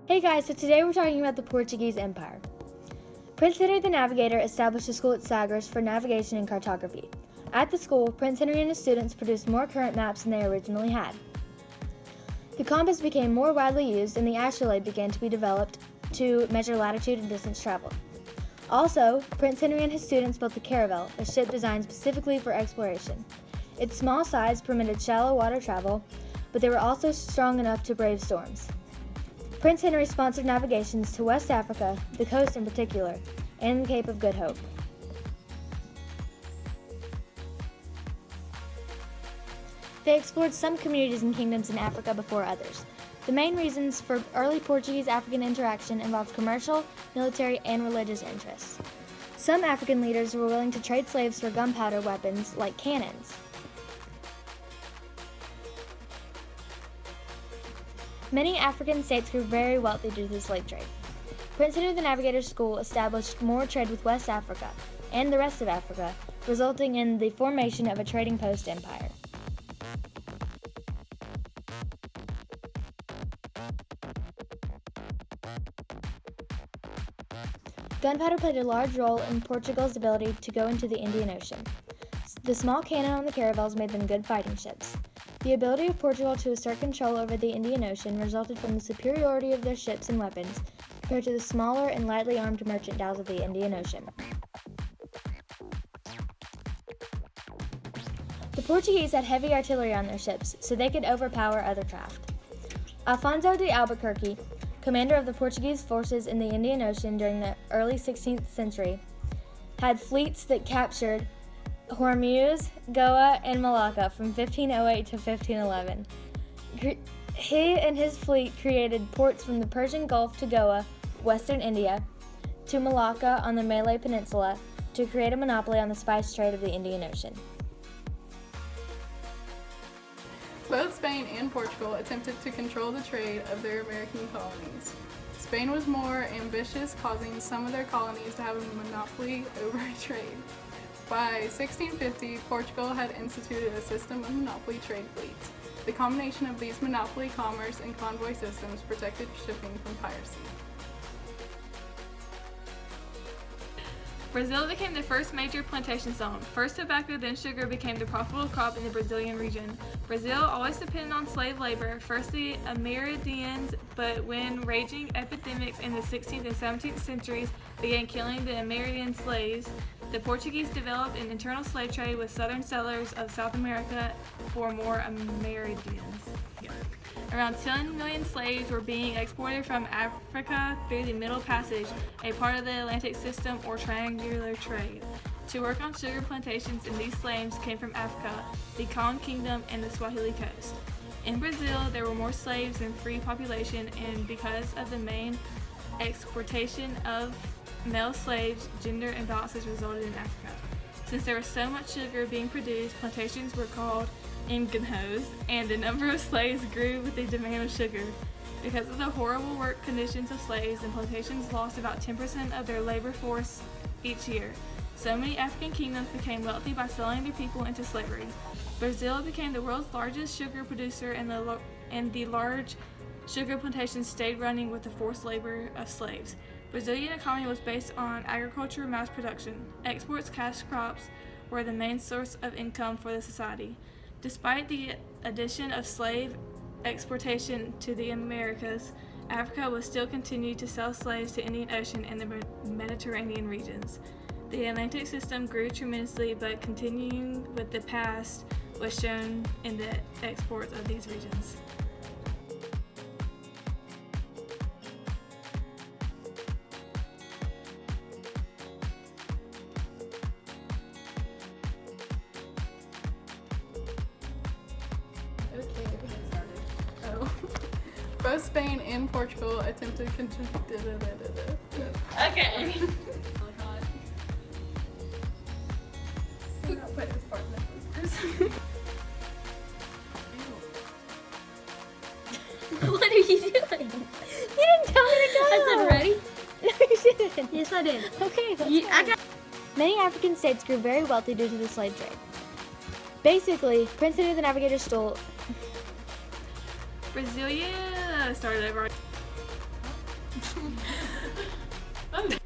Hey guys, so today we're talking about the Portuguese Empire. Prince Henry the Navigator established a school at Sagres for navigation and cartography. At the school, Prince Henry and his students produced more current maps than they originally had. The compass became more widely used and the astrolabe began to be developed to measure latitude and distance traveled. Also, Prince Henry and his students built the caravel, a ship designed specifically for exploration. Its small size permitted shallow water travel, but they were also strong enough to brave storms. Prince Henry sponsored navigations to West Africa, the coast in particular, and the Cape of Good Hope. They explored some communities and kingdoms in Africa before others. The main reasons for early Portuguese-African interaction involved commercial, military, and religious interests. Some African leaders were willing to trade slaves for gunpowder weapons like cannons. Many African states grew very wealthy due to the slave trade. Prince Henry the Navigator's school established more trade with West Africa and the rest of Africa, resulting in the formation of a trading post empire. Gunpowder played a large role in Portugal's ability to go into the Indian Ocean. The small cannon on the caravels made them good fighting ships. The ability of Portugal to assert control over the Indian Ocean resulted from the superiority of their ships and weapons compared to the smaller and lightly armed merchant dhows of the Indian Ocean. The Portuguese had heavy artillery on their ships, so they could overpower other craft. Alfonso de Albuquerque, commander of the Portuguese forces in the Indian Ocean during the early 16th century, had fleets that captured Hormuz, Goa, and Malacca from 1508 to 1511. He and his fleet created ports from the Persian Gulf to Goa, western India, to Malacca on the Malay Peninsula to create a monopoly on the spice trade of the Indian Ocean. Both Spain and Portugal attempted to control the trade of their American colonies. Spain was more ambitious, causing some of their colonies to have a monopoly over trade. By 1650, Portugal had instituted a system of monopoly trade fleets. The combination of these monopoly commerce and convoy systems protected shipping from piracy. Brazil became the first major plantation zone. First tobacco, then sugar became the profitable crop in the Brazilian region. Brazil always depended on slave labor, first the Amerindians, but when raging epidemics in the 16th and 17th centuries began killing the Amerindian slaves, the Portuguese developed an internal slave trade with southern settlers of South America for more Amerindians. Around 10 million slaves were being exported from Africa through the Middle Passage, a part of the Atlantic system or triangular trade. To work on sugar plantations, and these slaves came from Africa, the Congo Kingdom, and the Swahili coast. In Brazil, there were more slaves than free population, and because of the main exportation of male slaves, gender imbalances resulted in Africa. Since there was so much sugar being produced, plantations were called engenhos, and the number of slaves grew with the demand of sugar. Because of the horrible work conditions of slaves, the plantations lost about 10% of their labor force each year. So many African kingdoms became wealthy by selling their people into slavery. Brazil became the world's largest sugar producer, and the large sugar plantations stayed running with the forced labor of slaves. Brazilian economy was based on agriculture and mass production. Exports, cash crops, were the main source of income for the society. Despite the addition of slave exportation to the Americas, Africa would still continue to sell slaves to Indian Ocean and the Mediterranean regions. The Atlantic system grew tremendously, but continuing with the past was shown in the exports of these regions. Okay, get started. Oh. Both Spain and Portugal attempted Okay. I'm not putting this part in the first. What are you doing? You didn't tell me to go! I said ready? No, you didn't. Yes, I did. Okay, let's go. Many African states grew very wealthy due to the slave trade. Basically, Prince Henry the Navigator stole Brasilia started over. I'm